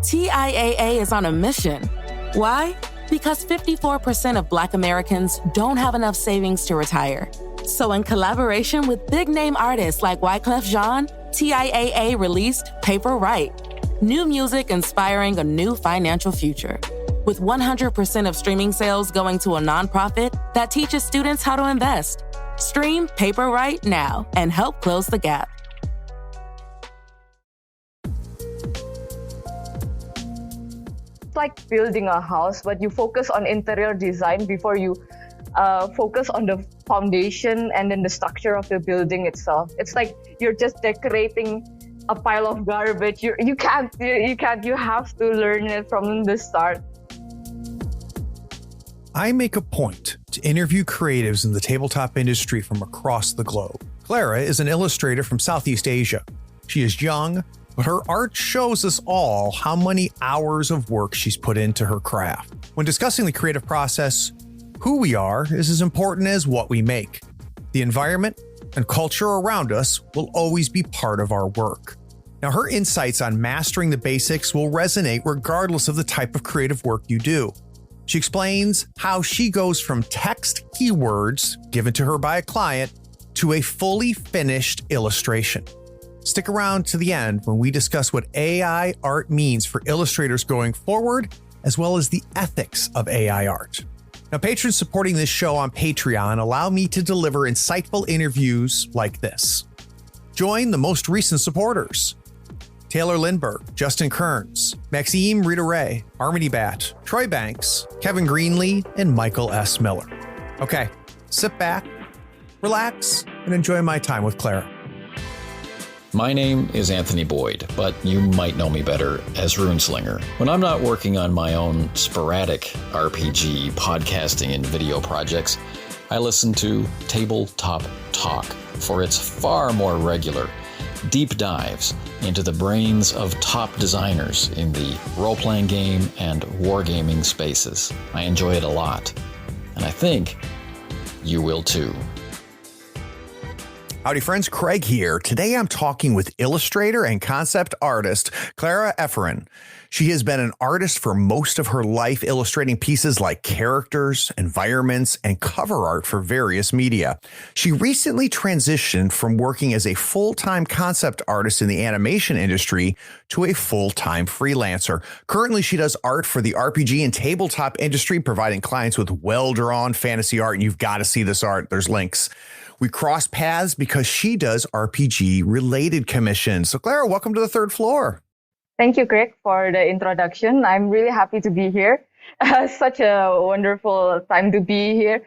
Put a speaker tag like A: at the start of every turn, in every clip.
A: TIAA is on a mission. Why? Because 54% of Black Americans don't have enough savings to retire. So in collaboration with big-name artists like Wyclef Jean, TIAA released Paper Right, new music inspiring a new financial future. With 100% of streaming sales going to a nonprofit that teaches students how to invest. Stream Paper Right now and help close the gap.
B: It's like building a house, but you focus on interior design before you focus on the foundation and then the structure of the building itself. It's like you're just decorating a pile of garbage. You can't. You have to learn it from the start.
C: I make a point to interview creatives in the tabletop industry from across the globe. Clara is an illustrator from Southeast Asia. She is young, but her art shows us all how many hours of work she's put into her craft. When discussing the creative process, who we are is as important as what we make. The environment and culture around us will always be part of our work. Now, her insights on mastering the basics will resonate regardless of the type of creative work you do. She explains how she goes from text keywords given to her by a client to a fully finished illustration. Stick around to the end when we discuss what AI art means for illustrators going forward, as well as the ethics of AI art. Now, patrons supporting this show on Patreon allow me to deliver insightful interviews like this. Join the most recent supporters: Taylor Lindbergh, Justin Kearns, Maxime Rita-Ray, Harmony Bat, Troy Banks, Kevin Greenlee, and Michael S. Miller. Okay, sit back, relax, and enjoy my time with Clara.
D: My name is Anthony Boyd, but you might know me better as Runeslinger. When I'm not working on my own sporadic RPG, podcasting, and video projects, I listen to Tabletop Talk for its far more regular deep dives into the brains of top designers in the role-playing game and wargaming spaces. I enjoy it a lot, and I think you will too.
C: Howdy friends, Craig here. Today I'm talking with illustrator and concept artist Clara Efferin. She has been an artist for most of her life, illustrating pieces like characters, environments, and cover art for various media. She recently transitioned from working as a full-time concept artist in the animation industry to a full-time freelancer. Currently, she does art for the RPG and tabletop industry, providing clients with well-drawn fantasy art, and you've got to see this art. There's links. We cross paths because she does RPG-related commissions. So, Clara, welcome to the third floor.
B: Thank you, Craig, for the introduction. I'm really happy to be here. Such a wonderful time to be here.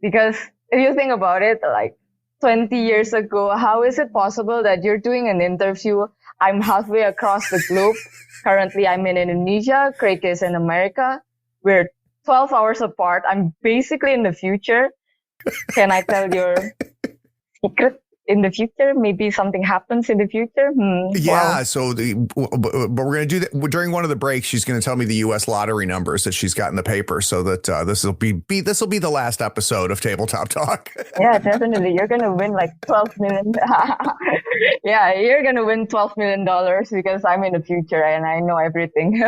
B: Because if you think about it, like 20 years ago, how is it possible that you're doing an interview? I'm halfway across the globe. Currently, I'm in Indonesia. Craig is in America. We're 12 hours apart. I'm basically in the future. Can I tell your secret? In the future, maybe something happens in the future.
C: Yeah.
B: Wow.
C: So, but we're going to do that during one of the breaks. She's going to tell me the U.S. lottery numbers that she's got in the paper, so that this will be the last episode of Tabletop Talk.
B: Yeah, definitely. You're going to win like 12 million. Yeah, you're going to win $12 million because I'm in the future and I know everything.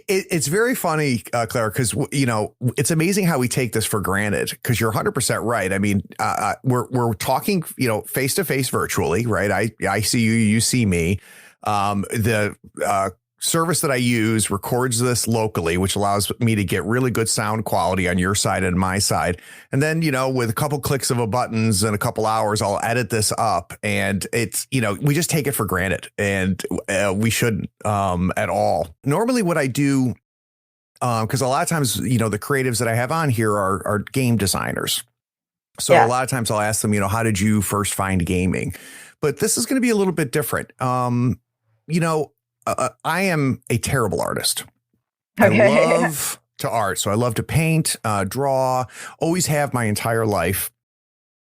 C: It's very funny, Clara, because, it's amazing how we take this for granted, because you're 100% right. I mean, we're talking, face to face virtually, right? I see you, you see me. The service that I use records this locally, which allows me to get really good sound quality on your side and my side. And then, with a couple clicks of a buttons and a couple hours, I'll edit this up. And it's, we just take it for granted, and we shouldn't at all. Normally what I do, because a lot of times, the creatives that I have on here are game designers. So a lot of times I'll ask them, how did you first find gaming? But this is going to be a little bit different. I am a terrible artist.
B: Okay.
C: I love to art. So I love to paint, draw, always have my entire life.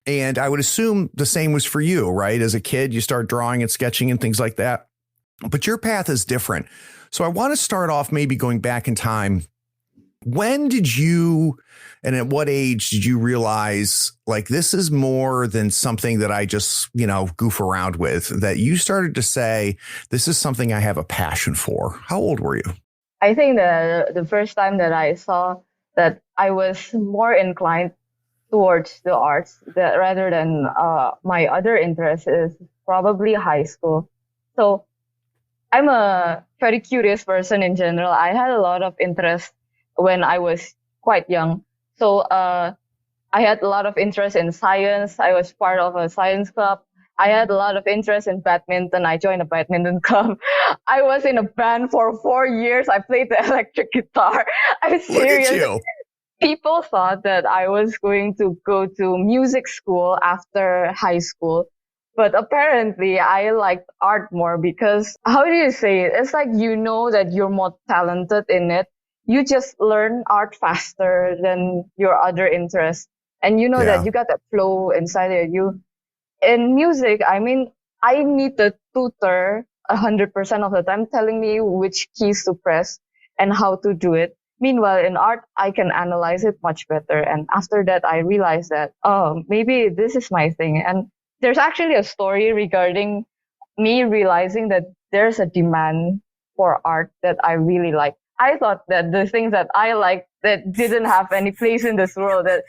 C: And I would assume the same was for you, right? As a kid, you start drawing and sketching and things like that. But your path is different. So I want to start off maybe going back in time When did you, and at what age did you realize like this is more than something that I just, goof around with, that you started to say, this is something I have a passion for? How old were you?
B: I think the first time that I saw that I was more inclined towards the arts rather than my other interests is probably high school. So I'm a very curious person in general. I had a lot of interest when I was quite young. So I had a lot of interest in science. I was part of a science club. I had a lot of interest in badminton. I joined a badminton club. I was in a band for 4 years. I played the electric guitar. I'm serious.
C: Look at you.
B: People thought that I was going to go to music school after high school. But apparently I liked art more because, how do you say it? It's like you know that you're more talented in it. You just learn art faster than your other interests. And you know that you got that flow inside of you. In music, I mean, I need the tutor 100% of the time telling me which keys to press and how to do it. Meanwhile, in art, I can analyze it much better. And after that, I realized that, oh, maybe this is my thing. And there's actually a story regarding me realizing that there's a demand for art that I really like. I thought that the things that I like that didn't have any place in this world, that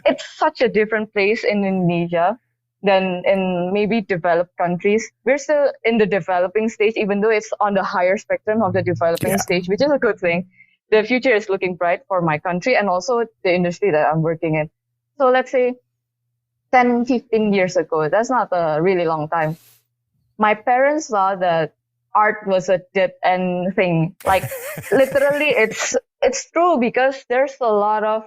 B: it's such a different place in Indonesia than in maybe developed countries. We're still in the developing stage, even though it's on the higher spectrum of the developing stage, which is a good thing. The future is looking bright for my country and also the industry that I'm working in. So let's say 10, 15 years ago, that's not a really long time. My parents saw that art was a dead end thing. Like literally it's true because there's a lot of,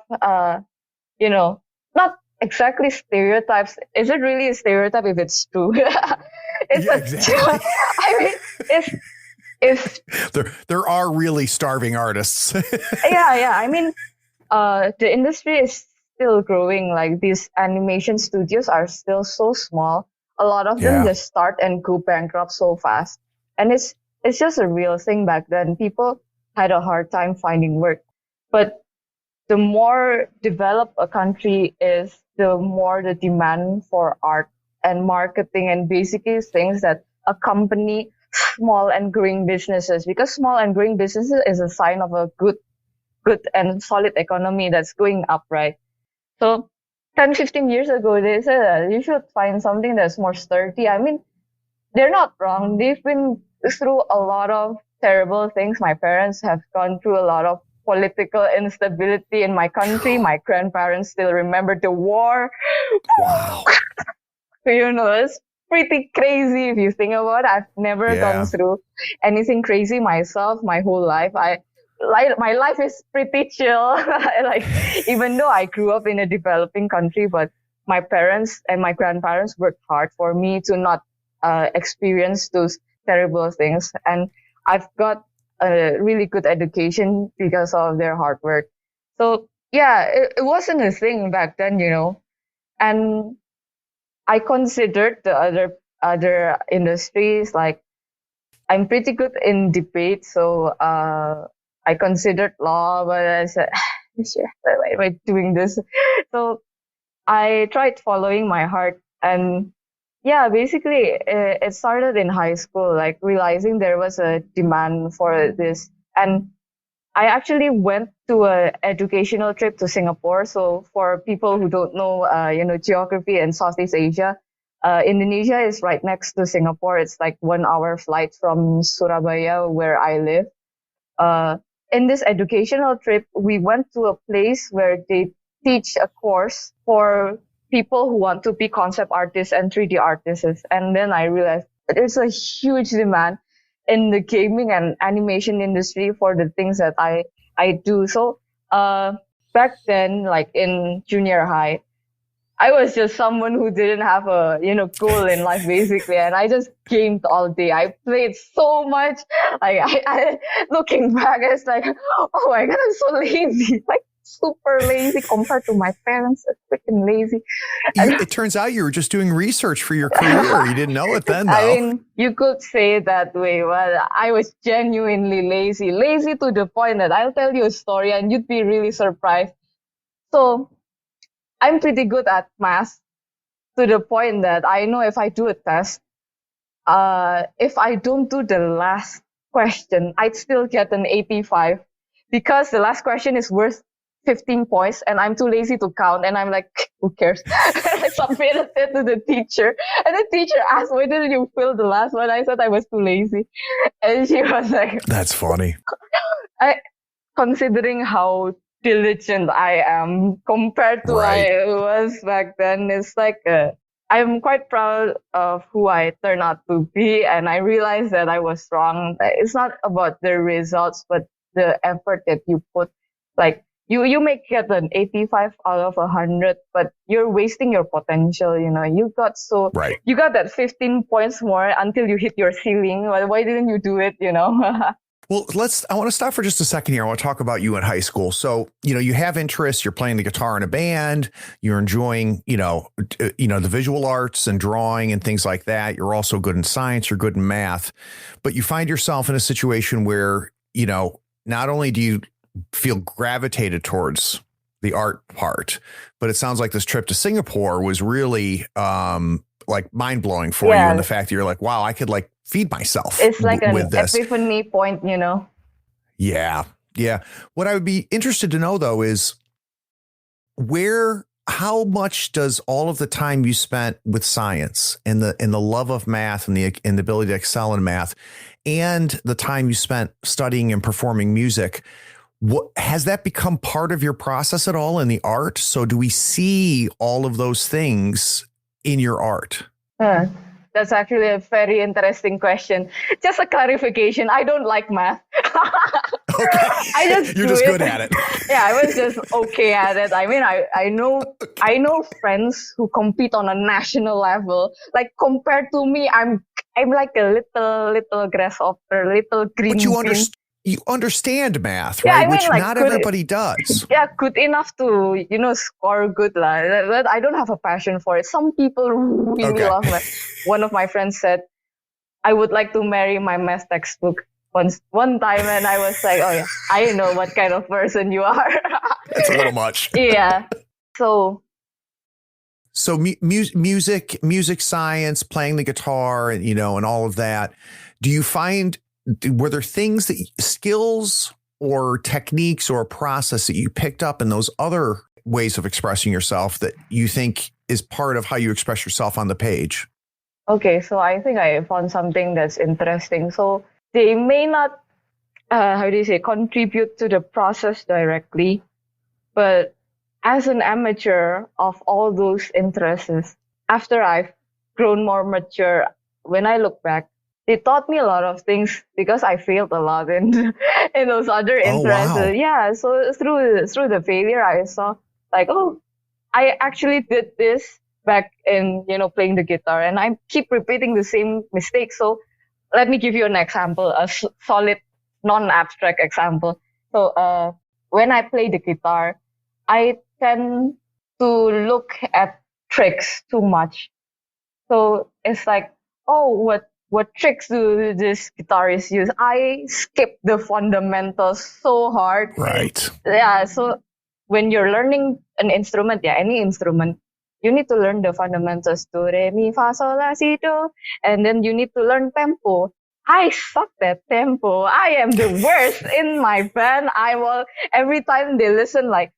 B: not exactly stereotypes. Is it really a stereotype if it's true? Exactly. I mean, if
C: there are really starving artists.
B: yeah. I mean, the industry is still growing. Like these animation studios are still so small. A lot of them just start and go bankrupt so fast. And it's just a real thing back then. People had a hard time finding work. But the more developed a country is, the more the demand for art and marketing and basically things that accompany small and growing businesses, because small and growing businesses is a sign of a good and solid economy that's going up, right? So 10, 15 years ago, they said that you should find something that's more sturdy. I mean, they're not wrong. They've been through a lot of terrible things. My parents have gone through a lot of political instability in my country. My grandparents still remember the war.
C: Wow.
B: It's pretty crazy if you think about it. I've never gone through anything crazy myself my whole life. My life is pretty chill. Like, even though I grew up in a developing country, but my parents and my grandparents worked hard for me to not experience those terrible things. And I've got a really good education because of their hard work. So yeah, it wasn't a thing back then, and I considered the other industries. Like, I'm pretty good in debate, so I considered law, but I said, why am I doing this? So I tried following my heart, and yeah, basically it started in high school, like realizing there was a demand for this. And I actually went to an educational trip to Singapore. So for people who don't know, geography in Southeast Asia, Indonesia is right next to Singapore. It's like 1 hour flight from Surabaya, where I live. In this educational trip, we went to a place where they teach a course for people who want to be concept artists and 3D artists. And then I realized there's a huge demand in the gaming and animation industry for the things that I do. So back then, like in junior high, I was just someone who didn't have a goal in life, basically, and I just gamed all day. I played so much. Like I looking back, it's like, oh my god, I'm so lazy. Like, super lazy compared to my parents. Freaking lazy.
C: It turns out you were just doing research for your career. You didn't know it then, though.
B: I mean, you could say it that way, but I was genuinely lazy. Lazy to the point that I'll tell you a story and you'd be really surprised. So I'm pretty good at math to the point that I know if I do a test, if I don't do the last question, I'd still get an 85 because the last question is worth 15 points and I'm too lazy to count. And I'm like, who cares? I submitted it to the teacher. And the teacher asked, why didn't you fill the last one? I said I was too lazy. And she was like,
C: that's funny.
B: Considering how diligent I am compared to I was back then, it's like I'm quite proud of who I turned out to be, and I realized that I was wrong. It's not about the results, but the effort that you put. Like you may get an 85 out of 100, but you're wasting your potential. You got you got that 15 points more until you hit your ceiling. Why didn't you do it?
C: Well, I want to stop for just a second here. I want to talk about you in high school. So, you have interests, you're playing the guitar in a band, you're enjoying, the visual arts and drawing and things like that. You're also good in science, you're good in math, but you find yourself in a situation where, not only do you feel gravitated towards the art part, but it sounds like this trip to Singapore was really, like mind blowing for you. And the fact that you're like, wow, I could like feed myself.
B: It's like an
C: this
B: epiphany point,
C: Yeah. Yeah. What I would be interested to know, though, is how much does all of the time you spent with science and the love of math and the ability to excel in math and the time you spent studying and performing music, has that become part of your process at all in the art? So do we see all of those things in your art?
B: That's actually a very interesting question. Just a clarification. I don't like math.
C: Okay. You're just good at it.
B: Yeah, I was just okay at it. I mean, I know friends who compete on a national level. Like compared to me, I'm like a little grasshopper, little green.
C: But you understand math, right?
B: I mean,
C: which not everybody does.
B: Yeah, good enough to, score good. But I don't have a passion for it. Some people really love math. One of my friends said, I would like to marry my math textbook one time. And I was like, oh yeah, I know what kind of person you are.
C: That's a little much.
B: Yeah. So
C: music science, playing the guitar and, and all of that. Do you find, were there skills or techniques or a process that you picked up in those other ways of expressing yourself that you think is part of how you express yourself on the page?
B: Okay, so I think I found something that's interesting. So they may not, contribute to the process directly, but as an amateur of all those interests, after I've grown more mature, when I look back, they taught me a lot of things because I failed a lot in those other interests.
C: Oh, wow.
B: Yeah, so through the failure, I saw like, oh, I actually did this back in, playing the guitar, and I keep repeating the same mistake. So let me give you an example, a solid, non-abstract example. So when I play the guitar, I tend to look at tricks too much. So it's like, oh, what tricks do this guitarist use? I skip the fundamentals so hard.
C: Right.
B: Yeah. So when you're learning an instrument, any instrument, you need to learn the fundamentals. Do, re, mi, fa, sol, la, si, do. And then you need to learn tempo. I suck at tempo. I am the worst in my band. Every time they listen, like,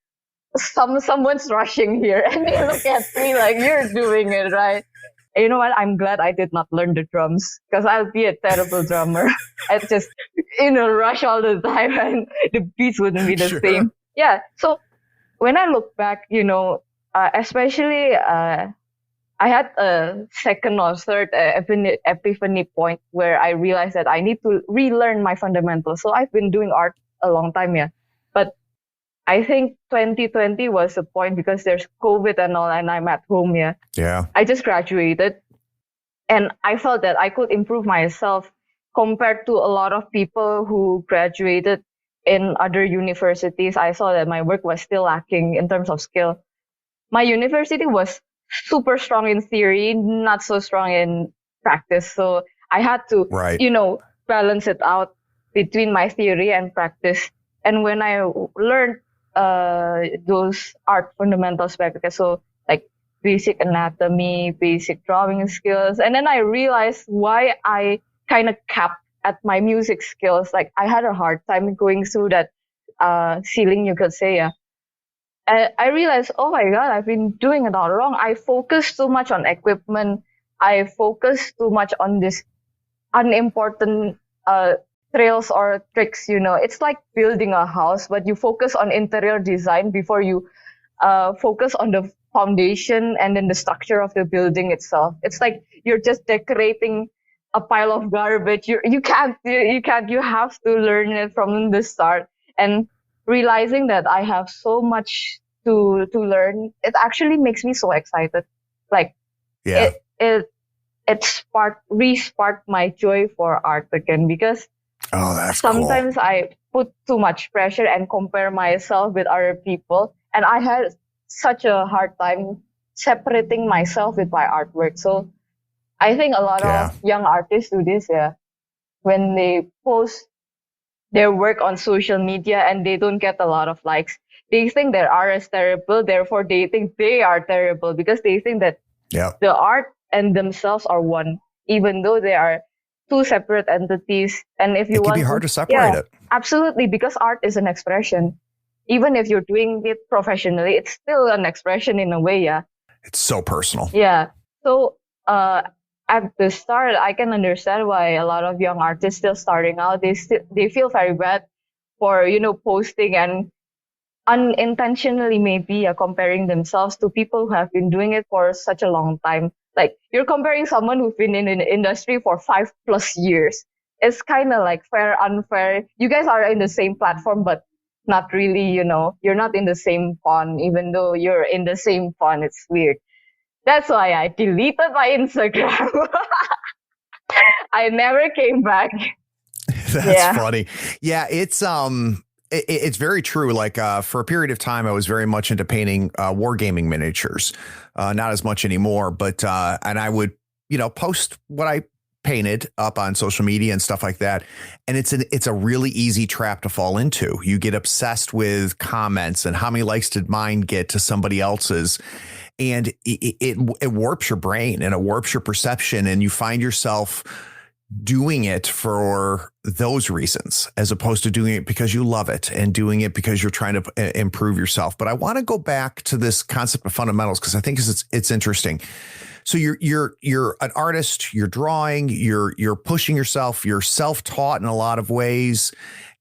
B: someone's rushing here. And they look at me like, you're doing it right. You know what? I'm glad I did not learn the drums because I'll be a terrible drummer. I'd just, rush all the time and the beats wouldn't be the same. Yeah. So when I look back, especially, I had a second or third epiphany point where I realized that I need to relearn my fundamentals. So I've been doing art a long time, but I think 2020 was the point because there's COVID and all, and I'm at home. Yeah. I just graduated, and I felt that I could improve myself compared to a lot of people who graduated in other universities, I saw that my work was still lacking in terms of skill. My university was super strong in theory, not so strong in practice. So I had to,
C: Right.
B: balance it out between my theory and practice. And when I learned those art fundamentals back, so like basic anatomy, basic drawing skills, and then I realized why I kind of capped at my music skills. Like I had a hard time going through that ceiling, you could say, yeah. I realized, oh my God, I've been doing it all wrong. I focused too much on equipment. I focused too much on this unimportant trails or tricks. It's like building a house, but you focus on interior design before you focus on the foundation and then the structure of the building itself. It's like you're just decorating a pile of garbage. You can't. You have to learn it from the start. And realizing that I have so much to learn, it actually makes me so excited. Like
C: Yeah.
B: it re-sparked my joy for art again, because
C: That's
B: sometimes
C: cool.
B: I put too much pressure and compare myself with other people, and I had such a hard time separating myself with my artwork. So I think a lot
C: Yeah.
B: of young artists do this, yeah. When they post their work on social media and they don't get a lot of likes, they think their art is terrible, therefore they think they are terrible, because they think that
C: Yeah.
B: the art and themselves are one, even though they are two separate entities. And if you
C: It can
B: want
C: be hard to separate it.
B: absolutely, because art is an expression. Even if you're doing it professionally, it's still an expression in a way, yeah.
C: It's so personal.
B: Yeah. So at the start, I can understand why a lot of young artists still starting out, they feel very bad for posting and unintentionally maybe comparing themselves to people who have been doing it for such a long time. Like you're comparing someone who's been in the industry for 5+ years. It's kind of like fair, unfair. You guys are in the same platform, but not really, you're not in the same pond, even though you're in the same pond. It's weird. That's why I deleted my Instagram. I never came back.
C: That's funny. Yeah, it's very true. Like for a period of time, I was very much into painting wargaming miniatures. Not as much anymore, but and I would post what I painted up on social media and stuff like that. And it's a really easy trap to fall into. You get obsessed with comments and how many likes did mine get to somebody else's. And it warps your brain and it warps your perception, and you find yourself doing it for those reasons as opposed to doing it because you love it and doing it because you're trying to improve yourself. But I want to go back to this concept of fundamentals because I think it's interesting. So you're an artist, you're drawing, you're pushing yourself, you're self-taught in a lot of ways,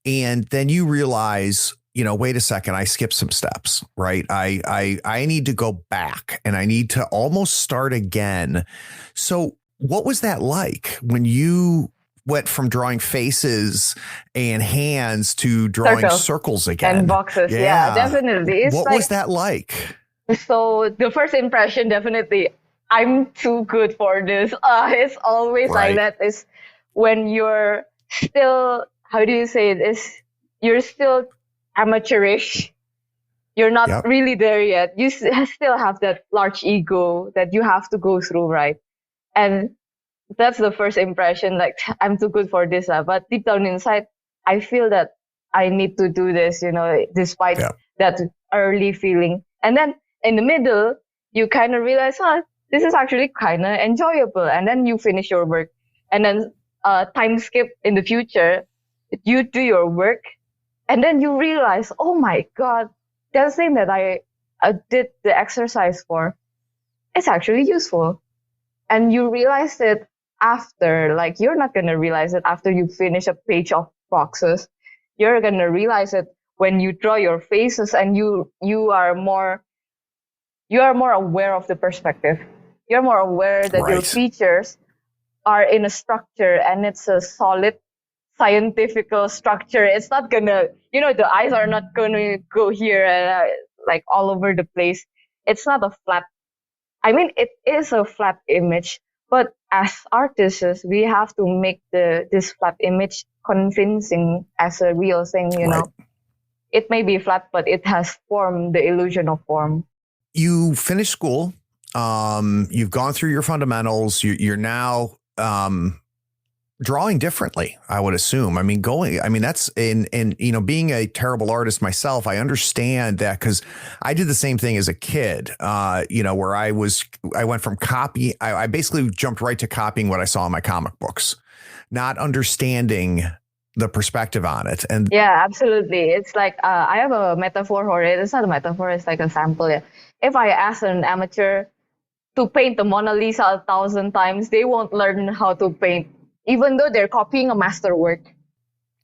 C: and then you realize, wait a second, I skipped some steps, right? I need to go back and I need to almost start again. So what was that like when you went from drawing faces and hands to drawing circles again?
B: And boxes, yeah definitely.
C: What was that like?
B: So the first impression, definitely, I'm too good for this. It's always like that. Is when you're still, how do you say it? You're still amateurish. You're not really there yet. You still have that large ego that you have to go through, right? And that's the first impression, like, I'm too good for this. But deep down inside, I feel that I need to do this, despite that early feeling. And then in the middle, you kind of realize, this is actually kind of enjoyable. And then you finish your work. And then time skip in the future, you do your work. And then you realize, oh my God, that thing that I did the exercise for, it's actually useful. And you realize it after, like, you're not going to realize it after you finish a page of boxes. You're going to realize it when you draw your faces and you are more aware of the perspective. You're more aware that your features are in a structure and it's a solid scientific structure. It's not gonna, the eyes are not gonna go here and like all over the place. It's not a flat. I mean, it is a flat image, but as artists, we have to make this flat image convincing as a real thing, it may be flat, but it has form, the illusion of form.
C: You finished school. You've gone through your fundamentals. You're now drawing differently, I would assume. I mean, that's being a terrible artist myself, I understand that, because I did the same thing as a kid, where I went from I basically jumped right to copying what I saw in my comic books, not understanding the perspective on it. And
B: yeah, absolutely. It's like, I have a metaphor for it. It's not a metaphor, it's like a sample. Yeah. If I ask an amateur to paint the Mona Lisa 1,000 times, they won't learn how to paint, even though they're copying a masterwork.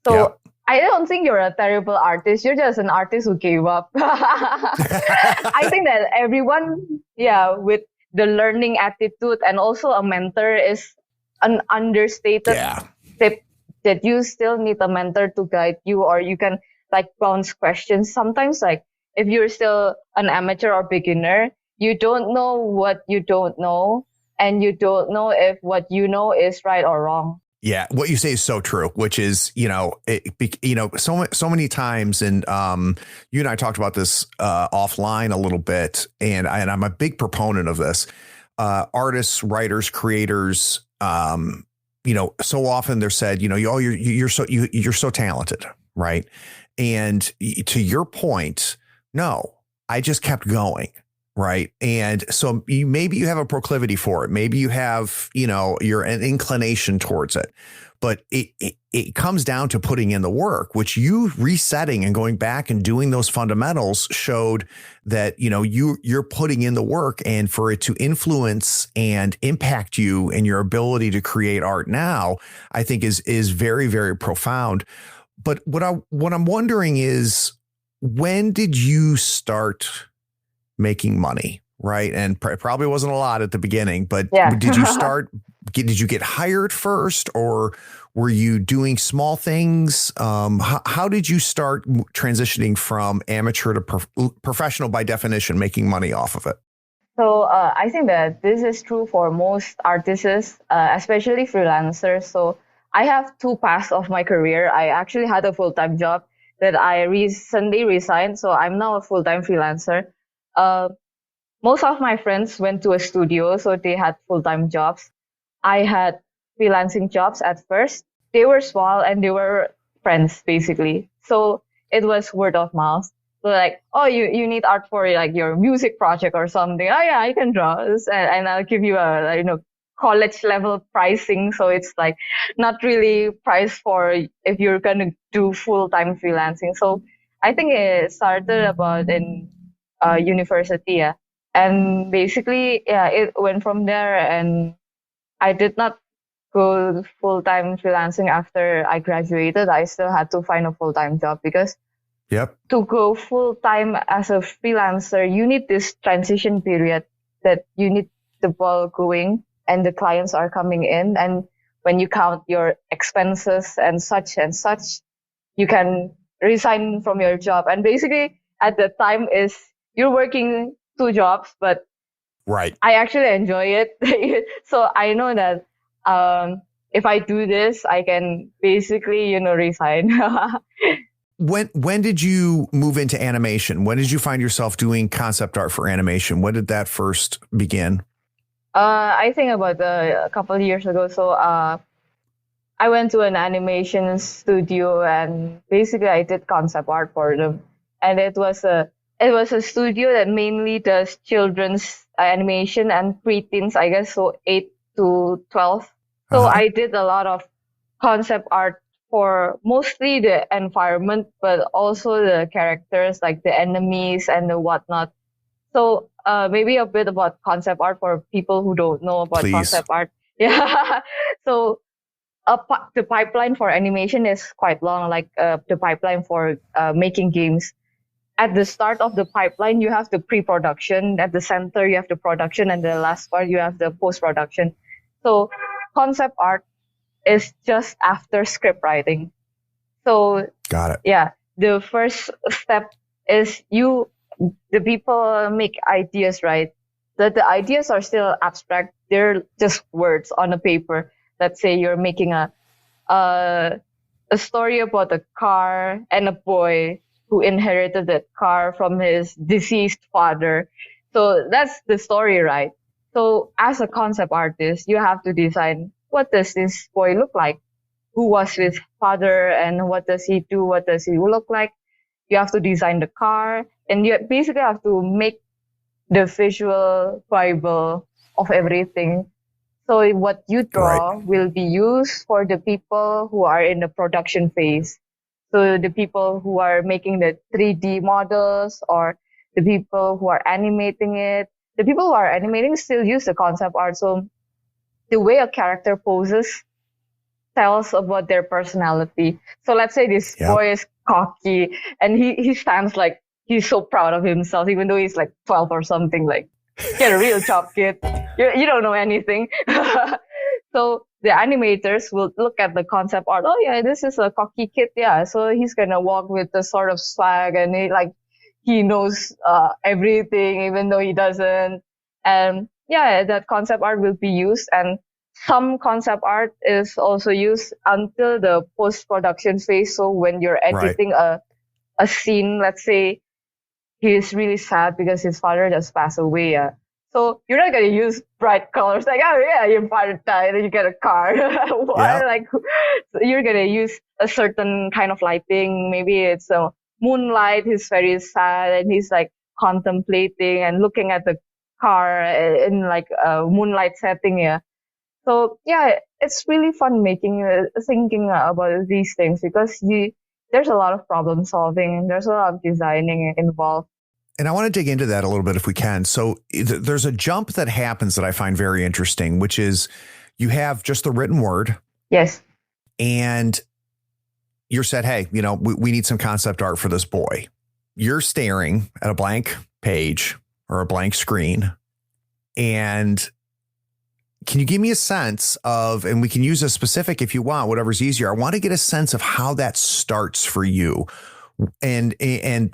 B: So
C: yeah.
B: I don't think you're a terrible artist. You're just an artist who gave up. I think that everyone, with the learning attitude and also a mentor is an understated tip, that you still need a mentor to guide you, or you can like bounce questions. Sometimes, like if you're still an amateur or beginner, you don't know what you don't know, and you don't know if what you know is right or wrong.
C: Yeah, what you say is so true, which is, so many times, and you and I talked about this offline a little bit, and I'm a big proponent of this. Artists, writers, creators, so often they're said, you're so talented, right? And to your point, no, I just kept going. Right. And so maybe you have a proclivity for it. Maybe you have, you're an inclination towards it. But it comes down to putting in the work, which you resetting and going back and doing those fundamentals showed that, you're putting in the work, and for it to influence and impact you and your ability to create art now, I think is very, very profound. But what I'm wondering is, when did you start making money, right? And probably wasn't a lot at the beginning, but did you get hired first, or were you doing small things? How did you start transitioning from amateur to professional, by definition, making money off of it?
B: So I think that this is true for most artists, especially freelancers. So I have two paths of my career. I actually had a full-time job that I recently resigned. So I'm now a full-time freelancer. Most of my friends went to a studio, so they had full-time jobs. I had freelancing jobs at first. They were small and they were friends, basically. So it was word of mouth. So like, oh, you need art for like your music project or something. Oh yeah, I can draw this, and I'll give you a college level pricing. So it's like not really priced for if you're gonna do full-time freelancing. So I think it started about in university, and basically, it went from there. And I did not go full-time freelancing after I graduated. I still had to find a full-time job, because to go full-time as a freelancer, you need this transition period that you need the ball going and the clients are coming in. And when you count your expenses and such, you can resign from your job. And basically, at the time is you're working two jobs, but
C: right.
B: I actually enjoy it. So I know that if I do this, I can basically, resign.
C: When did you move into animation? When did you find yourself doing concept art for animation? When did that first begin?
B: I think about a couple of years ago. So I went to an animation studio, and basically I did concept art for them. And it was a studio that mainly does children's animation and preteens, I guess, so 8 to 12. So I did a lot of concept art for mostly the environment, but also the characters, like the enemies and the whatnot. So maybe a bit about concept art for people who don't know about concept art. Yeah. So the pipeline for animation is quite long, like the pipeline for making games. At the start of the pipeline, you have the pre-production. At the center, you have the production. And the last part, you have the post-production. So concept art is just after script writing. So
C: got it.
B: Yeah. The first step is the people make ideas, right? The ideas are still abstract. They're just words on a paper. Let's say you're making a story about a car and a boy. who inherited that car from his deceased father. So that's the story, right? So as a concept artist, you have to design, what does this boy look like? Who was his father and what does he do? What does he look like? You have to design the car, and you basically have to make the visual Bible of everything. So what you draw will be used for the people who are in the production phase. So the people who are making the 3D models, or the people who are animating it. The people who are animating still use the concept art. So the way a character poses tells about their personality. So let's say this boy is cocky and he stands like he's so proud of himself, even though he's like 12 or something. Like, get a real job, kid. You don't know anything. So the animators will look at the concept art. Oh yeah, this is a cocky kid. Yeah, so he's gonna walk with the sort of swag, and he knows everything, even though he doesn't. And yeah, that concept art will be used, and some concept art is also used until the post-production phase. So when you're editing a scene, let's say he's really sad because his father just passed away. So you're not gonna use bright colors like, oh yeah, your father died and you get a car. Why? Like, you're gonna use a certain kind of lighting. Maybe it's a moonlight. He's very sad and he's like contemplating and looking at the car in like a moonlight setting. Yeah. So yeah, it's really fun thinking about these things, because there's a lot of problem solving. There's a lot of designing involved.
C: And I want to dig into that a little bit if we can. So there's a jump that happens that I find very interesting, which is you have just the written word.
B: Yes.
C: And you're said, hey, we need some concept art for this boy. You're staring at a blank page or a blank screen. And can you give me a sense of, and we can use a specific if you want, whatever's easier. I want to get a sense of how that starts for you. And when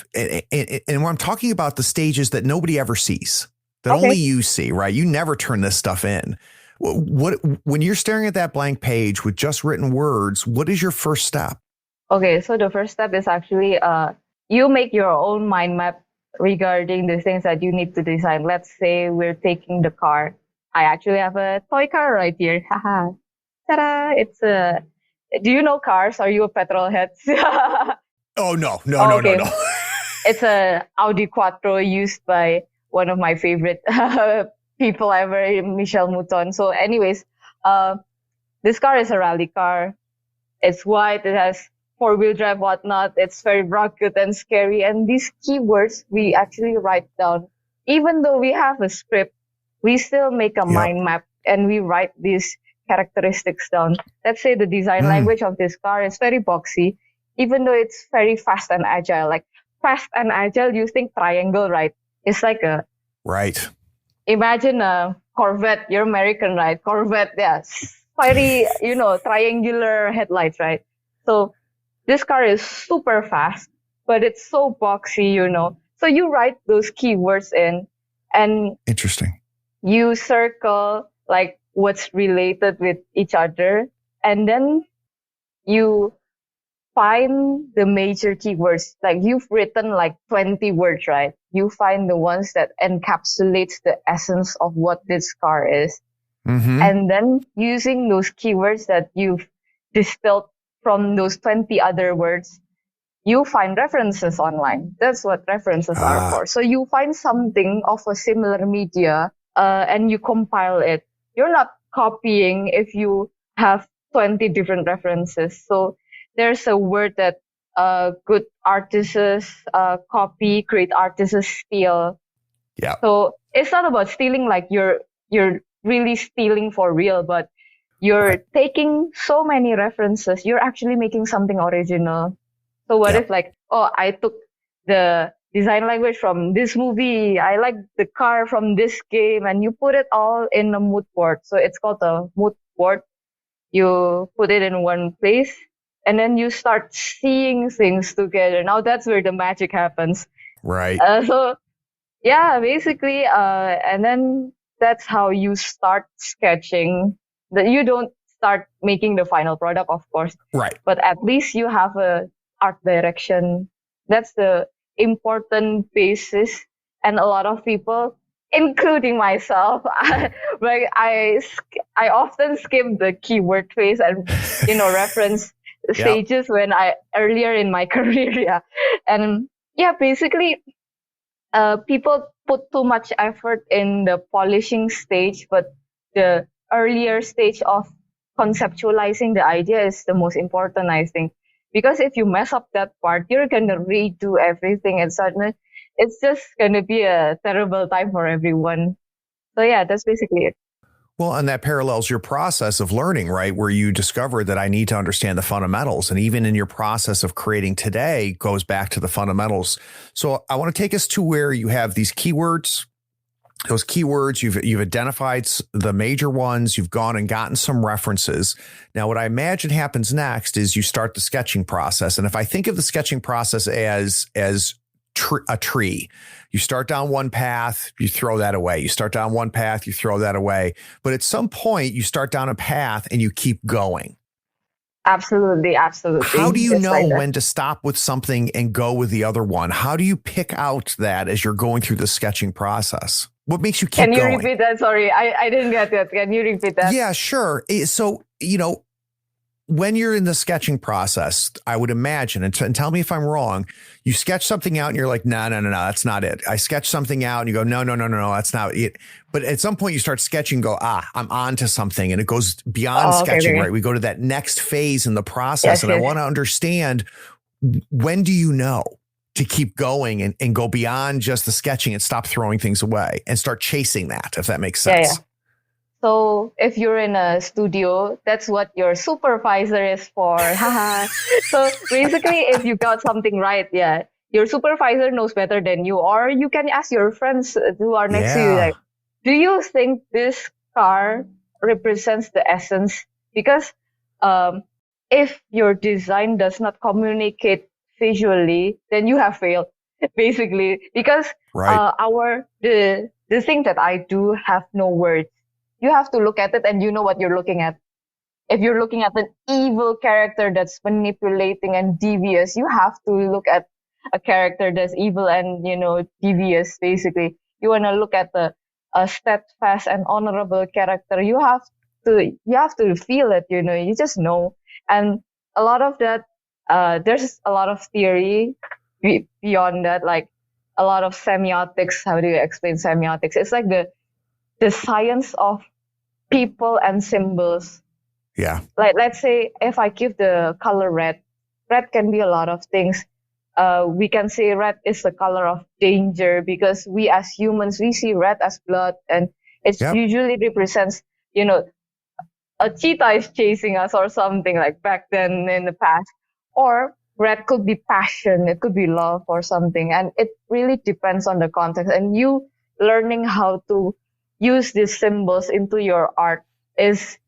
C: I'm talking about the stages that nobody ever sees, that only you see, right? You never turn this stuff in. When you're staring at that blank page with just written words, what is your first step?
B: Okay, so the first step is actually you make your own mind map regarding the things that you need to design. Let's say we're taking the car. I actually have a toy car right here. Haha. Ta-da! Do you know cars? Are you a petrol head?
C: Oh, no.
B: It's a Audi Quattro used by one of my favorite people ever, Michel Mouton. So anyways, this car is a rally car. It's white. It has 4-wheel drive, whatnot. It's very rugged and scary. And these keywords we actually write down. Even though we have a script, we still make a mind map and we write these characteristics down. Let's say the design language of this car is very boxy, even though it's very fast and agile. Like, fast and agile, you think triangle, right? It's like a...
C: Right.
B: Imagine a Corvette. You're American, right? Corvette, yeah. Very, triangular headlights, right? So this car is super fast, but it's so boxy, So you write those keywords in, and...
C: Interesting.
B: You circle like what's related with each other, and then you find the major keywords. Like, you've written like 20 words, right? You find the ones that encapsulates the essence of what this car is. Mm-hmm. And then using those keywords that you've distilled from those 20 other words, you find references online. That's what references are for. So you find something of a similar media, and you compile it. You're not copying if you have 20 different references. So there's a word that good artists copy, great artists steal.
C: Yeah.
B: So it's not about stealing like you're really stealing for real, but you're taking so many references. You're actually making something original. So what if I took the design language from this movie, I like the car from this game, and you put it all in a mood board. So it's called a mood board. You put it in one place, and then you start seeing things together. Now that's where the magic happens.
C: Right.
B: So yeah, basically, and then that's how you start sketching. That you don't start making the final product, of course.
C: Right.
B: But at least you have a art direction That's the important basis. And a lot of people, including myself, I often skip the keyword phase and, reference
C: Yep.
B: stages when earlier in my career. Yeah. And yeah, basically, people put too much effort in the polishing stage, but the earlier stage of conceptualizing the idea is the most important, I think. Because if you mess up that part, you're gonna redo everything, and suddenly it's just gonna be a terrible time for everyone. So yeah, that's basically it.
C: Well, and that parallels your process of learning, right? Where you discovered that I need to understand the fundamentals. And even in your process of creating today goes back to the fundamentals. So I want to take us to where you have these keywords. Those keywords, you've identified the major ones. You've gone and gotten some references. Now, what I imagine happens next is you start the sketching process. And if I think of the sketching process as a tree, you start down one path, you throw that away. You start down one path, you throw that away. But at some point, you start down a path and you keep going.
B: Absolutely, absolutely.
C: How do you
B: Just like
C: know
B: that.
C: when to stop with something and go with the other one? How do you pick out that as you're going through the sketching process? What makes you keep
B: Can you
C: going?
B: repeat that? Sorry, I didn't get that. Can you repeat that?
C: Yeah, sure. So, when you're in the sketching process, I would imagine, and tell me if I'm wrong, you sketch something out and you're like, no, that's not it. I sketch something out and you go, no, that's not it. But at some point you start sketching, go, I'm on to something. And it goes beyond sketching, right? We go to that next phase in the process.
B: Yes,
C: and I
B: yes.
C: want to understand, when do you know to keep going and go beyond just the sketching and stop throwing things away and start chasing that, if that makes sense?
B: Yeah. So if you're in a studio, that's what your supervisor is for. So basically, if you got something right, yeah, your supervisor knows better than you. Or you can ask your friends who are next to you, like, do you think this car represents the essence? Because if your design does not communicate visually, then you have failed, basically. Because the thing that I do have no words. You have to look at it and you know what you're looking at. If you're looking at an evil character that's manipulating and devious, you have to look at a character that's evil and, devious, basically. You want to look at a steadfast and honorable character. You have to feel it, you just know. And a lot of that, there's a lot of theory beyond that, like a lot of semiotics. How do you explain semiotics? It's like the science of people and symbols.
C: Yeah.
B: Like, let's say if I give the color red can be a lot of things. We can say red is the color of danger because we as humans, we see red as blood, and it usually represents, a cheetah is chasing us or something, like back then in the past. Or red could be passion, it could be love or something. And it really depends on the context. And you learning how to use these symbols into your art is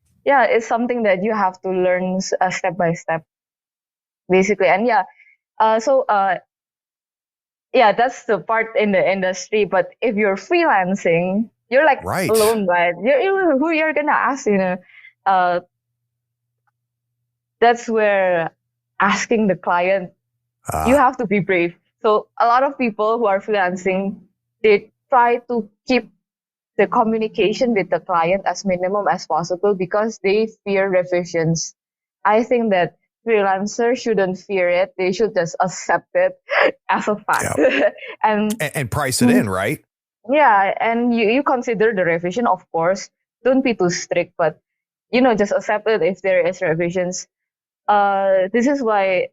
B: something that you have to learn step by step, basically. And that's the part in the industry. But if you're freelancing, you're like alone, right? Who you're gonna ask, that's where asking the client, you have to be brave. So a lot of people who are freelancing, they try to keep the communication with the client as minimum as possible because they fear revisions. I think that freelancers shouldn't fear it. They should just accept it as a fact. and
C: price it in, right?
B: Yeah, and you consider the revision, of course. Don't be too strict, but just accept it if there is revisions. This is why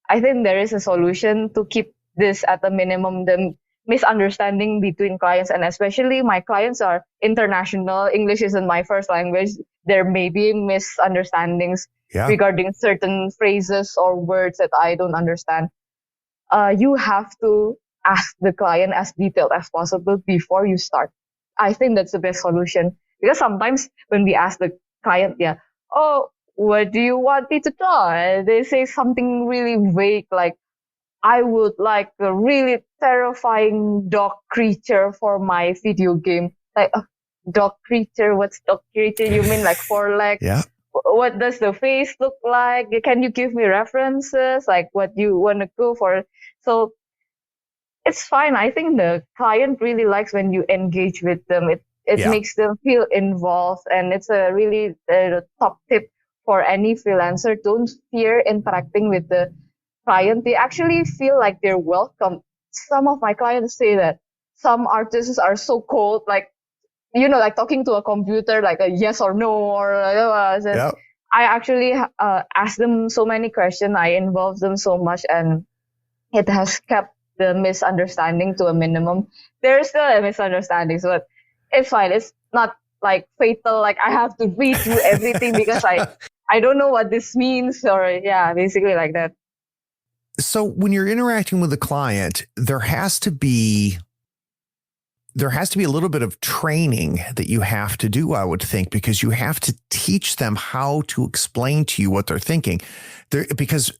B: I think there is a solution to keep this at a minimum. The misunderstanding between clients, and especially my clients are international. English isn't my first language. There may be misunderstandings regarding certain phrases or words that I don't understand. You have to ask the client as detailed as possible before you start. I think that's the best solution, because sometimes when we ask the client, what do you want me to draw? They say something really vague, like, I would like a really terrifying dog creature for my video game. Like, dog creature? What's dog creature? You mean like 4 legs?
C: Yeah.
B: what does the face look like? Can you give me references, like what you want to go for? So it's fine. I think the client really likes when you engage with them. It
C: Yeah.
B: makes them feel involved, and it's a really top tip for any freelancer. Don't fear interacting with the client. They actually feel like they're welcome. Some of my clients say that some artists are so cold, like, like talking to a computer, like a yes or no, or
C: Yeah.
B: I actually ask them so many questions. I involve them so much, and it has kept the misunderstanding to a minimum. There's still a misunderstanding, but it's fine. It's not like fatal. Like I have to read through everything because I don't know what this means, or yeah, basically like that.
C: So when you're interacting with a client, there has to be a little bit of training that you have to do, I would think, because you have to teach them how to explain to you what they're thinking. Because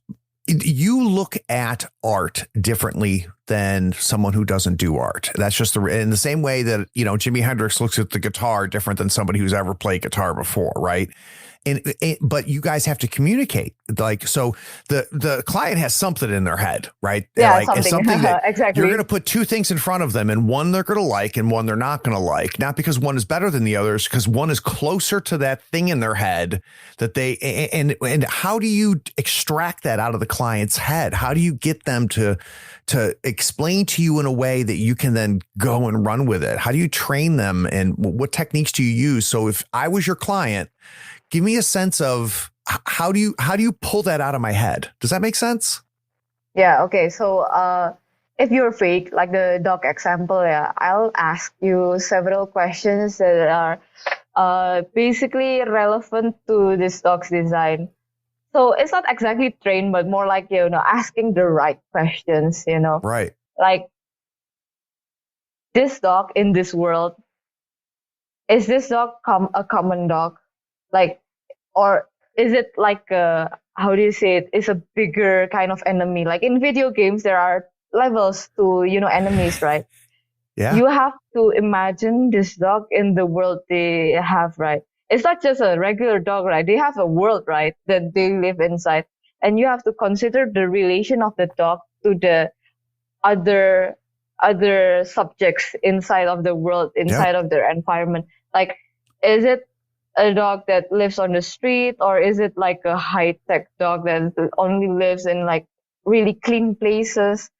C: you look at art differently than someone who doesn't do art. That's just in the same way that, Jimi Hendrix looks at the guitar different than somebody who's ever played guitar before, right? But you guys have to communicate. Like, so the client has something in their head, right?
B: Yeah,
C: like, it's something that
B: exactly.
C: You're going to put two things in front of them, and one they're going to like and one they're not going to like. Not because one is better than the others, because one is closer to that thing in their head that they, and how do you extract that out of the client's head? How do you get them to explain to you in a way that you can then go and run with it? How do you train them, and what techniques do you use? So if I was your client, give me a sense of how do you pull that out of my head? Does that make sense?
B: Yeah. Okay. So, if you're fake, like the dog example, yeah, I'll ask you several questions that are basically relevant to this dog's design. So it's not exactly trained, but more like, asking the right questions,
C: Right.
B: Like, this dog in this world, is this dog a common dog? Like, or is it like how do you say it? It's a bigger kind of enemy. Like in video games, there are levels to, enemies, right?
C: Yeah.
B: You have to imagine this dog in the world they have, right? It's not just a regular dog, right? They have a world, right, that they live inside. And you have to consider the relation of the dog to the other subjects inside of the world, inside of their environment. Like, is it a dog that lives on the street, or is it like a high-tech dog that only lives in like really clean places?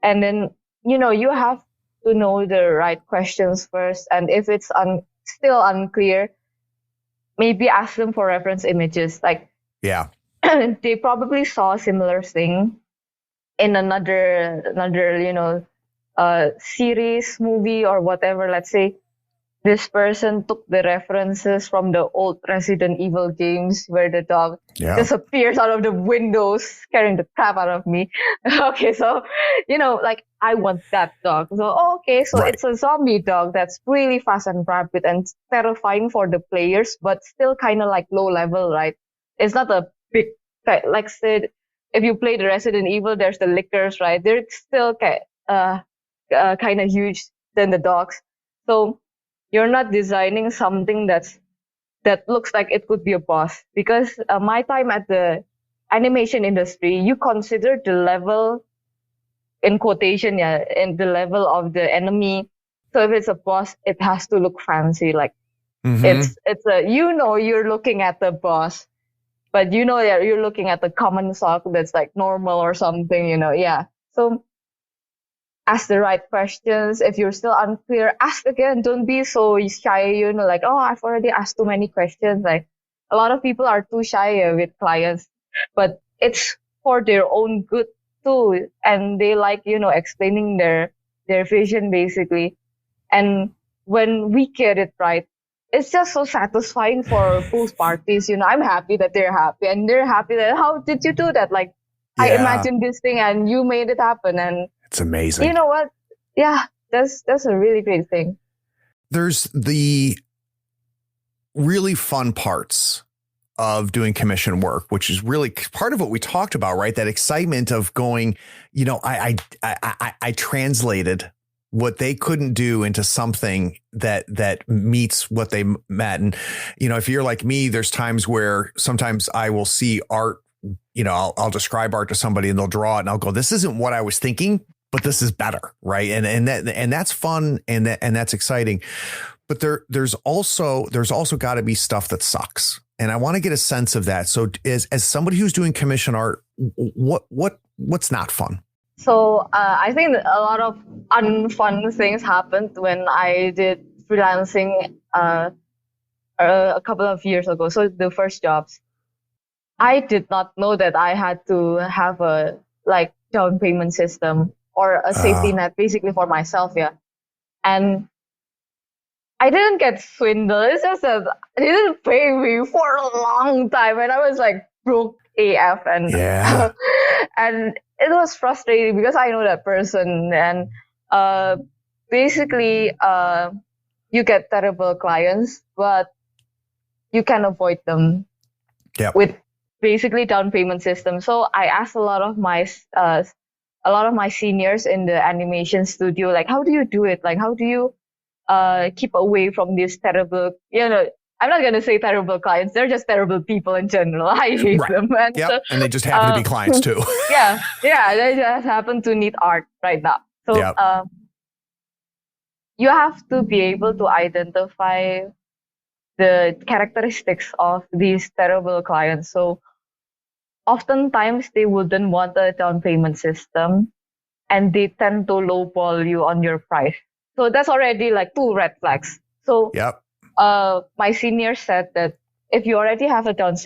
B: And then, you have to know the right questions first. And if it's still unclear, maybe ask them for reference images. Like,
C: yeah,
B: they probably saw a similar thing in another, series, movie, or whatever. Let's say this person took the references from the old Resident Evil games where the dog disappears out of the windows, scaring the crap out of me. Okay, so, like, I want that dog. So, so It's a zombie dog that's really fast and rapid and terrifying for the players, but still kind of like low level, right? It's not a big, like, say, if you play the Resident Evil, there's the lickers, right? They're still kind of huge than the dogs. So, you're not designing something that looks like it could be a boss. Because my time at the animation industry, you consider the level, in quotation, and the level of the enemy. So if it's a boss, it has to look fancy. Like, it's you're looking at the boss, but that you're looking at the common sock that's like normal or something, yeah. So ask the right questions. If you're still unclear, ask again. Don't be so shy, like, oh, I've already asked too many questions. Like, a lot of people are too shy with clients, but it's for their own good too. And they like, explaining their vision basically. And when we get it right, it's just so satisfying for both parties. I'm happy that they're happy, and they're happy that, how did you do that? Like, I imagined this thing and you made it happen. And
C: it's amazing.
B: You know what? Yeah, that's a really great thing.
C: There's the really fun parts of doing commission work, which is really part of what we talked about, right? That excitement of going, I translated what they couldn't do into something that meets what they met. And, if you're like me, there's times where sometimes I will see art, I'll describe art to somebody and they'll draw it and I'll go, this isn't what I was thinking, but this is better. Right. And that's fun. And that's exciting. But there's also got to be stuff that sucks. And I want to get a sense of that. So as somebody who's doing commission art, what's not fun?
B: So I think a lot of unfun things happened when I did freelancing a couple of years ago. So the first jobs, I did not know that I had to have a down payment system or a safety net basically for myself. Yeah. And I didn't get swindled. It's just that they didn't pay me for a long time. And I was broke AF. And, and it was frustrating because I know that person. And basically, you get terrible clients, but you can avoid them with basically down payment system. So I asked a lot of my seniors in the animation studio, how do you do it? How do you keep away from these terrible, I'm not going to say terrible clients. They're just terrible people in general. I hate them. And,
C: and they just happen to be clients too.
B: yeah. They just happen to need art right now. So you have to be able to identify the characteristics of these terrible clients. So oftentimes they wouldn't want a down payment system and they tend to lowball you on your price. So that's already 2 red flags. So my senior said that if you already have a down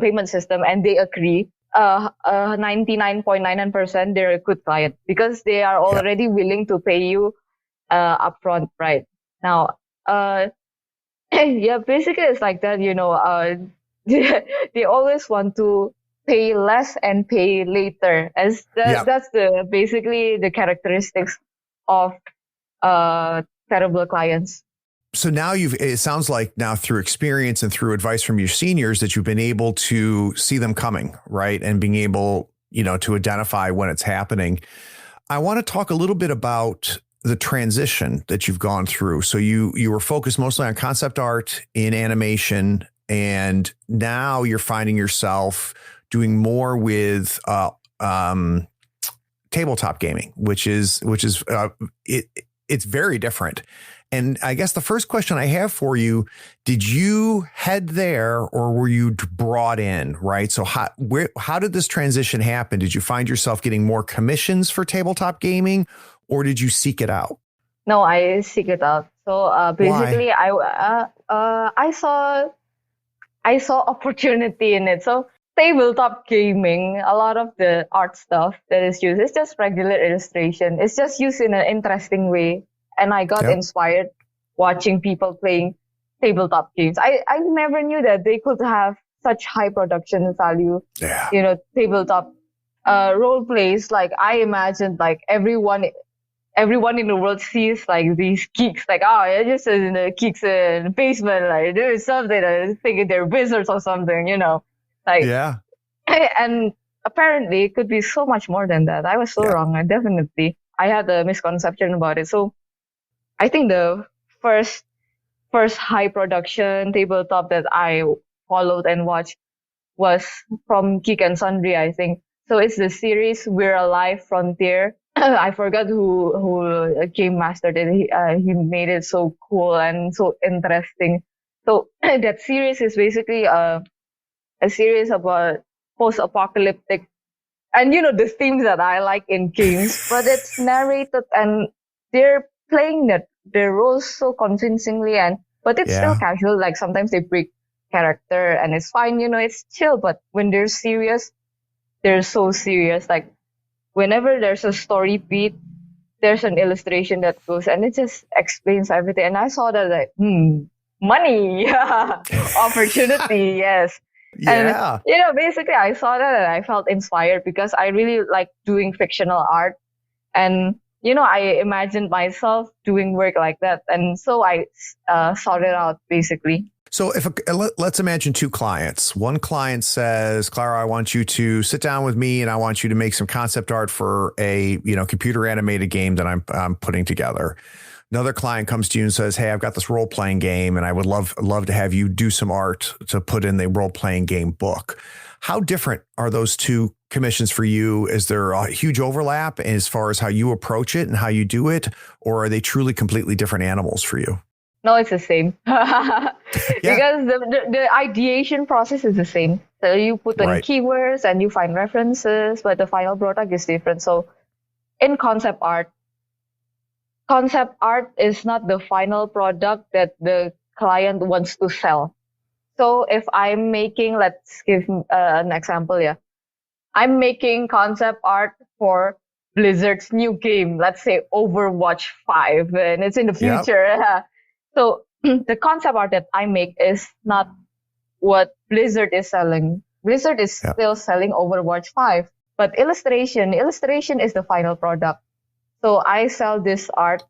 B: payment system and they agree, 99.99% they're a good client because they are already willing to pay you upfront, right? Now, basically it's like that, they always want to pay less and pay later. As that's basically the characteristics of terrible clients.
C: So now it sounds like now through experience and through advice from your seniors that you've been able to see them coming, right? And being able, to identify when it's happening. I want to talk a little bit about the transition that you've gone through. So you were focused mostly on concept art in animation, and now you're finding yourself doing more with tabletop gaming, which is it's very different. And I guess the first question I have for you, did you head there or were you brought in, right? So how did this transition happen? Did you find yourself getting more commissions for tabletop gaming or did you seek it out?
B: No, I seek it out. So basically I saw opportunity in it. So tabletop gaming, a lot of the art stuff that is used is just regular illustration. It's just used in an interesting way. And I got inspired watching people playing tabletop games. I never knew that they could have such high production value. Yeah. Tabletop role plays. I imagined everyone in the world sees these geeks. You're just in the geeks in the basement, doing something, thinking they're wizards or something, And apparently it could be so much more than that. I was so wrong. I had a misconception about it. So I think the first high production tabletop that I followed and watched was from Geek and Sundry, I think. So it's the series We're Alive Frontier. I forgot who game mastered it. He made it so cool and so interesting. So that series is basically a series about post-apocalyptic, and the themes that I like in games, but it's narrated and they're playing their roles so convincingly, but it's still casual. Sometimes they break character and it's fine, it's chill. But when they're serious, they're so serious. Whenever there's a story beat, there's an illustration that goes and it just explains everything. And I saw that money, opportunity, yes.
C: Yeah.
B: And, basically I saw that and I felt inspired because I really like doing fictional art. And, I imagined myself doing work like that. And so I sought it out, basically.
C: So let's imagine two clients. One client says, Clara, I want you to sit down with me and I want you to make some concept art for a, computer animated game that I'm putting together. Another client comes to you and says, hey, I've got this role playing game and I would love to have you do some art to put in the role playing game book. How different are those two commissions for you? Is there a huge overlap as far as how you approach it and how you do it? Or are they truly completely different animals for you?
B: No, it's the same. Because the ideation process is the same. So you put in keywords and you find references, but the final product is different. So in concept art is not the final product that the client wants to sell. So if I'm making, let's give an example, I'm making concept art for Blizzard's new game, let's say Overwatch 5, and it's in the future. Yep. So the concept art that I make is not what Blizzard is selling. Blizzard is still selling Overwatch 5, but illustration is the final product. So I sell this art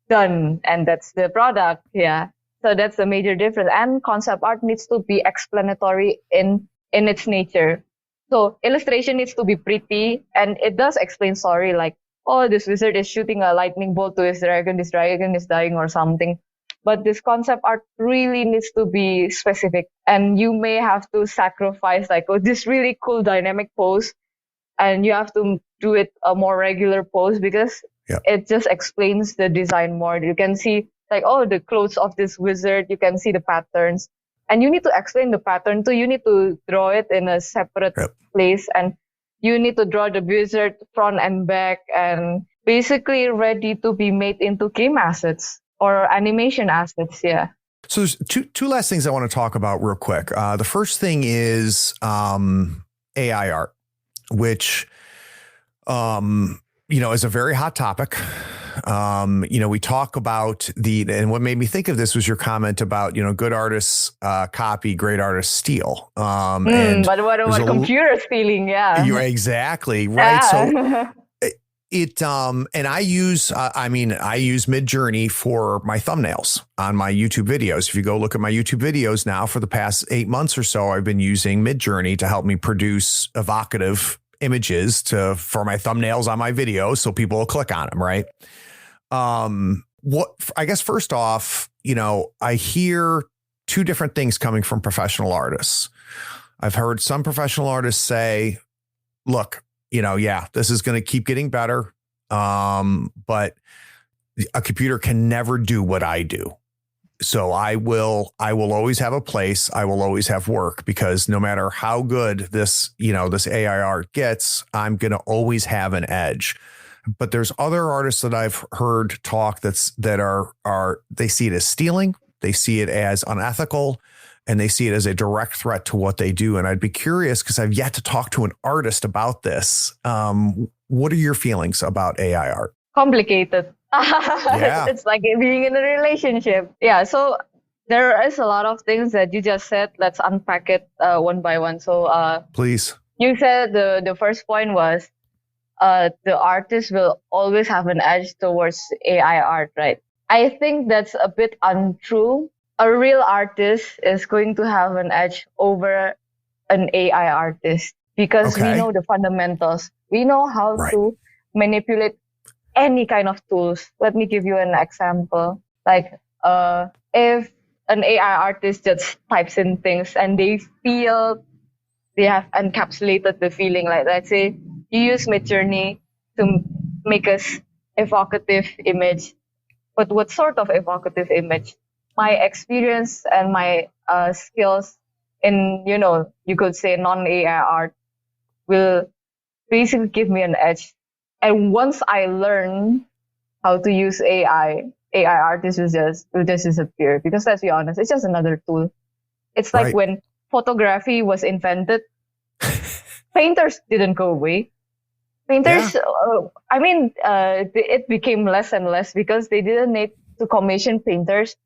B: done, and that's the product. Yeah. So that's the major difference. And concept art needs to be explanatory in its nature. So illustration needs to be pretty, and it does explain story like, oh, this wizard is shooting a lightning bolt to his dragon, this dragon is dying or something. But this concept art really needs to be specific, and you may have to sacrifice like, oh, this really cool dynamic pose, and you have to do it a more regular pose because it just explains the design more. You can see like, oh, the clothes of this wizard, you can see the patterns, and you need to explain the pattern too. You need to draw it in a separate place, and you need to draw the wizard front and back, and basically ready to be made into game assets or animation assets. Yeah.
C: So there's two last things I want to talk about real quick. The first thing is AI art, which is a very hot topic. We talk about and what made me think of this was your comment about, good artists copy, great artists steal.
B: But what computer stealing? Yeah.
C: You're exactly right. Yeah. So and I use Midjourney for my thumbnails on my YouTube videos. If you go look at my YouTube videos now, for the past 8 months or so, I've been using Midjourney to help me produce evocative images for my thumbnails on my videos, so people will click on them. Right. I guess first off, I hear two different things coming from professional artists. I've heard some professional artists say, look, this is going to keep getting better. But a computer can never do what I do. So I will always have a place. I will always have work, because no matter how good this AI art gets, I'm going to always have an edge. But there's other artists that I've heard talk that are they see it as stealing, they see it as unethical, and they see it as a direct threat to what they do. And I'd be curious, because I've yet to talk to an artist about this. What are your feelings about AI art?
B: Complicated. It's like being in a relationship. Yeah. So there is a lot of things that you just said. Let's unpack it one by one. So
C: please.
B: You said the first point was the artist will always have an edge towards AI art, right? I think that's a bit untrue. A real artist is going to have an edge over an AI artist, because we know the fundamentals. We know how to manipulate any kind of tools. Let me give you an example. Like, if an AI artist just types in things and they feel they have encapsulated the feeling, like let's say you use Midjourney to make us evocative image. But what sort of evocative image? My experience and my skills in, you could say non-AI art will basically give me an edge. And once I learn how to use AI artists will just disappear. Because let's be honest, it's just another tool. It's like when photography was invented, painters didn't go away. Painters, it became less and less because they didn't need to commission painters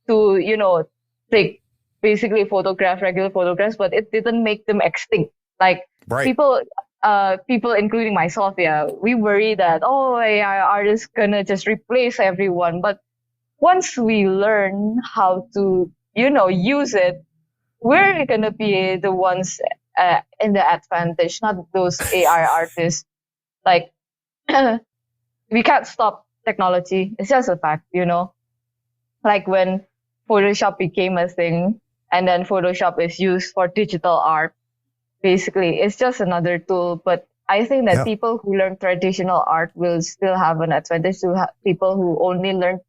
B: to, take basically regular photographs, but it didn't make them extinct. Like people, including myself, we worry that, AI art is gonna just replace everyone. But once we learn how to use it, we're gonna be the ones in the advantage, not those AI artists. Like, we can't stop technology. It's just a fact, Like when Photoshop became a thing, and then Photoshop is used for digital art. Basically, it's just another tool. But I think that people who learn traditional art will still have an advantage to people who only learn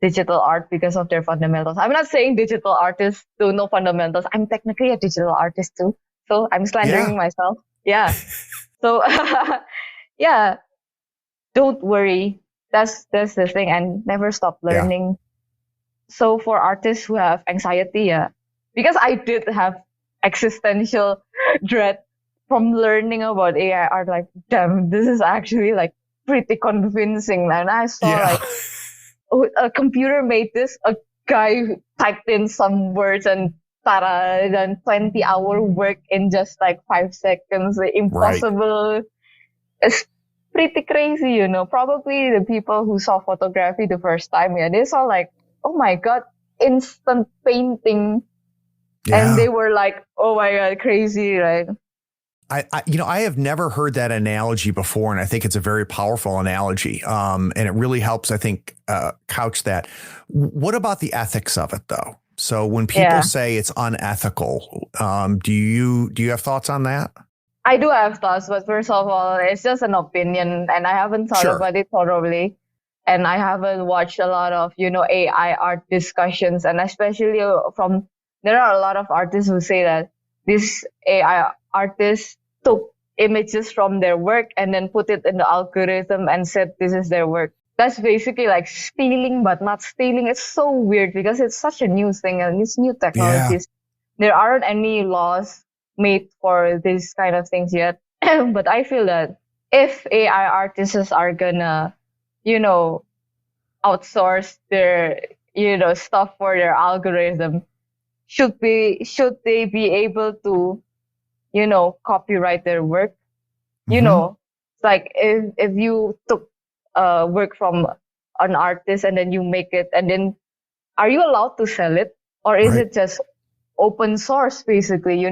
B: digital art because of their fundamentals. I'm not saying digital artists don't know fundamentals. I'm technically a digital artist too. So I'm slandering myself. Yeah. So, yeah, don't worry. That's the thing, and never stop learning. So for artists who have anxiety, because I did have existential dread from learning about AI art, like, damn, this is actually like pretty convincing. And I saw like, oh, a computer made this, a guy typed in some words and tada, then 20-hour work in just like 5 seconds. Impossible. Right. It's pretty crazy, Probably the people who saw photography the first time, they saw like, oh my God, instant painting. Yeah. And they were like, oh my God, crazy, right?
C: I have never heard that analogy before, and I think it's a very powerful analogy. And it really helps, I think, couch that. What about the ethics of it, though? So when people say it's unethical, do you have thoughts on that?
B: I do have thoughts, but first of all, it's just an opinion, and I haven't thought about it thoroughly. And I haven't watched a lot of, AI art discussions, and especially there are a lot of artists who say that this AI artist took images from their work and then put it in the algorithm and said this is their work. That's basically like stealing, but not stealing. It's so weird because it's such a new thing and it's new technologies. Yeah. There aren't any laws made for these kind of things yet. But I feel that if AI artists are gonna, outsource their, stuff for their algorithm, should they be able to, copyright their work? Mm-hmm. It's like if you took work from an artist and then you make it, and then are you allowed to sell it? Or is it just open source, basically,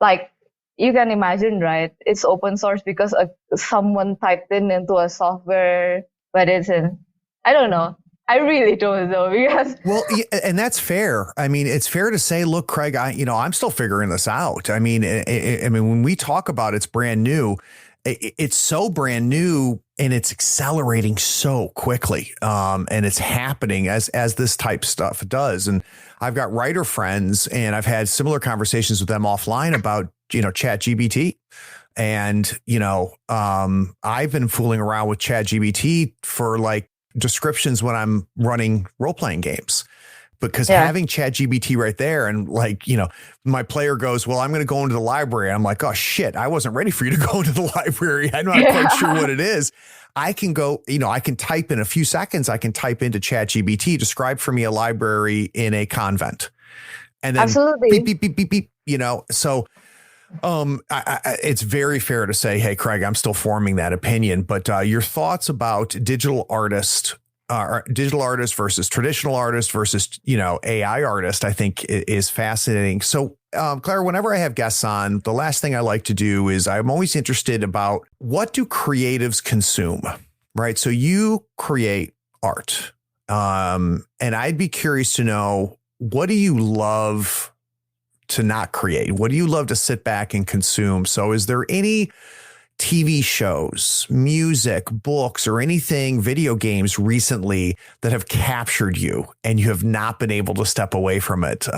B: Like, you can imagine, right? It's open source because someone typed into a software, but I don't know. I really don't know because.
C: Well, and that's fair. I mean, it's fair to say, look, Craig, I'm still figuring this out. I mean, when we talk about it's brand new, it's so brand new and it's accelerating so quickly. And it's happening as this type stuff does. And I've got writer friends and I've had similar conversations with them offline about, ChatGPT. And, I've been fooling around with ChatGPT for like descriptions when I'm running role-playing games, because having ChatGPT right there and like, my player goes, well, I'm going to go into the library. I'm like, oh shit, I wasn't ready for you to go into the library. I'm not quite sure what it is. I can go, I can type in a few seconds. I can type into ChatGPT, describe for me a library in a convent. And then
B: absolutely.
C: Beep, beep, beep, beep, beep, so it's very fair to say, hey, Craig, I'm still forming that opinion, but your thoughts about digital artist versus traditional artist versus, AI artist, I think is fascinating. So, Clara, whenever I have guests on, the last thing I like to do is I'm always interested about what do creatives consume, right? So you create art, and I'd be curious to know, what do you love to not create? What do you love to sit back and consume? So is there any TV shows, music, books, or anything, video games recently that have captured you and you have not been able to step away from it?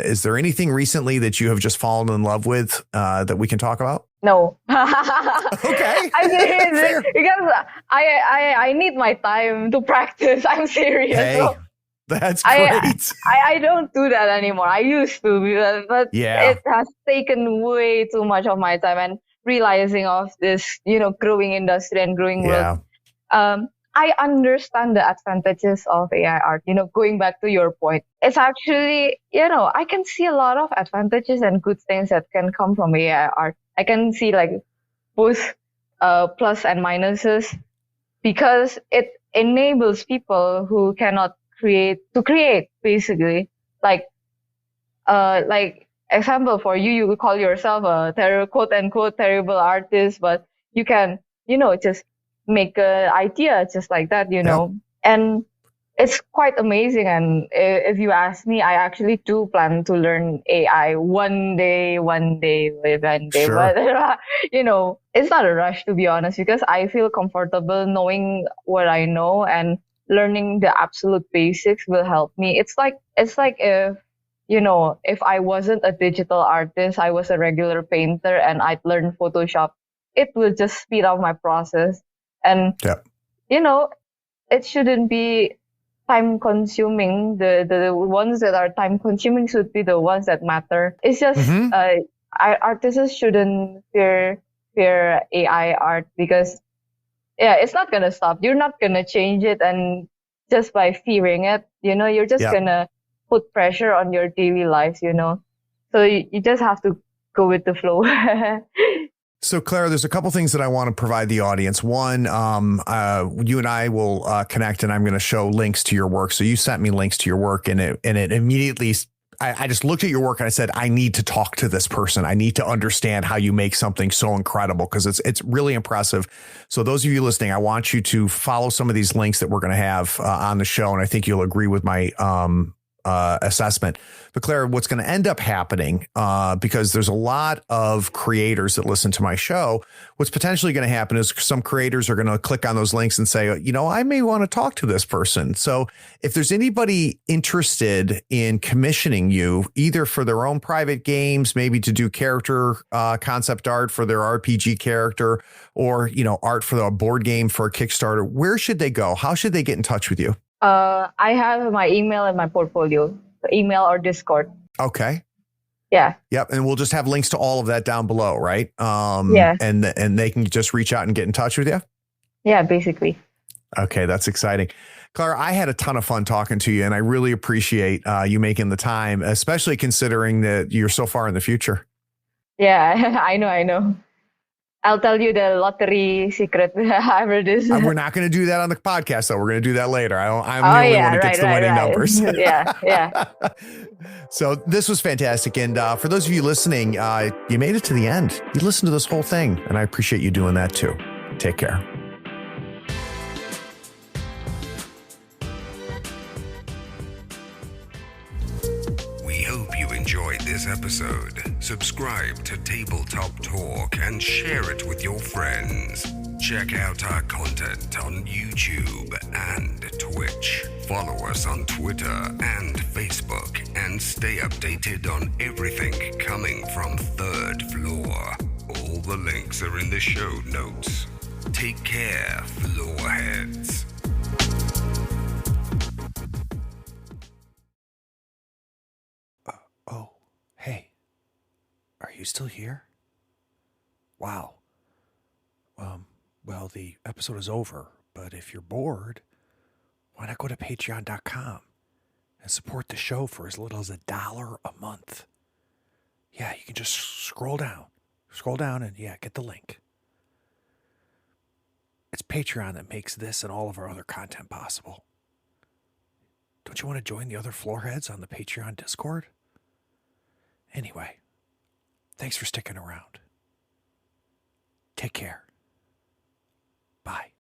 C: Is there anything recently that you have just fallen in love with that we can talk about?
B: No.
C: Okay.
B: I mean, because I need my time to practice. I'm serious.
C: Hey.
B: So
C: that's great.
B: I don't do that anymore. I used to, but it has taken way too much of my time, and realizing of this, growing industry and growing world. I understand the advantages of AI art. Going back to your point, it's actually, I can see a lot of advantages and good things that can come from AI art. I can see like both plus and minuses, because it enables people who cannot create to create, basically. like example for you, you call yourself a quote unquote terrible artist, but you can, just make an idea just like that,
C: Yep.
B: and it's quite amazing. And if you ask me, I actually do plan to learn AI one day,
C: Sure.
B: but it's not a rush, to be honest, because I feel comfortable knowing what I know, and learning the absolute basics will help me. It's like if I wasn't a digital artist, I was a regular painter and I'd learn Photoshop, it will just speed up my process. And,
C: Yep.
B: it shouldn't be time consuming. The ones that are time consuming should be the ones that matter. It's just,
C: Mhm.
B: artists shouldn't fear AI art, because, yeah, it's not going to stop. You're not going to change it. And just by fearing it, you're just
C: Yep.
B: going to put pressure on your daily lives, So you just have to go with the flow.
C: So, Clara, there's a couple things that I want to provide the audience. One, you and I will connect, and I'm going to show links to your work. So you sent me links to your work, and it immediately, I just looked at your work and I said, I need to talk to this person. I need to understand how you make something so incredible, because it's really impressive. So those of you listening, I want you to follow some of these links that we're going to have on the show, and I think you'll agree with my assessment. But Clara, what's going to end up happening, because there's a lot of creators that listen to my show, what's potentially going to happen is some creators are going to click on those links and say, I may want to talk to this person. So if there's anybody interested in commissioning you, either for their own private games, maybe to do character concept art for their RPG character, or, art for a board game for a Kickstarter, where should they go? How should they get in touch with you?
B: I have my email and my portfolio, so email or Discord.
C: Okay.
B: Yeah.
C: Yep. And we'll just have links to all of that down below, right?
B: Yeah.
C: And they can just reach out and get in touch with you.
B: Yeah, basically.
C: Okay. That's exciting. Clara, I had a ton of fun talking to you, and I really appreciate you making the time, especially considering that you're so far in the future.
B: Yeah, I know. I'll tell you the lottery secret after this.
C: We're not going to do that on the podcast, though. We're going to do that later. I'm the only one who gets the winning numbers.
B: Yeah.
C: So this was fantastic. And for those of you listening, you made it to the end. You listened to this whole thing, and I appreciate you doing that too. Take care.
E: We hope you enjoyed this episode. Subscribe to Tabletop Talk and share it with your friends. Check out our content on YouTube and Twitch. Follow us on Twitter and Facebook, and stay updated on everything coming from Third Floor. All the links are in the show notes. Take care, floorheads.
C: Oh, hey, are you still here? Wow. Well, the episode is over, but if you're bored, why not go to patreon.com and support the show for as little as $1 a month? Yeah, you can just scroll down and get the link. It's Patreon that makes this and all of our other content possible. Don't you want to join the other floorheads on the Patreon Discord? Anyway, thanks for sticking around. Take care. Bye.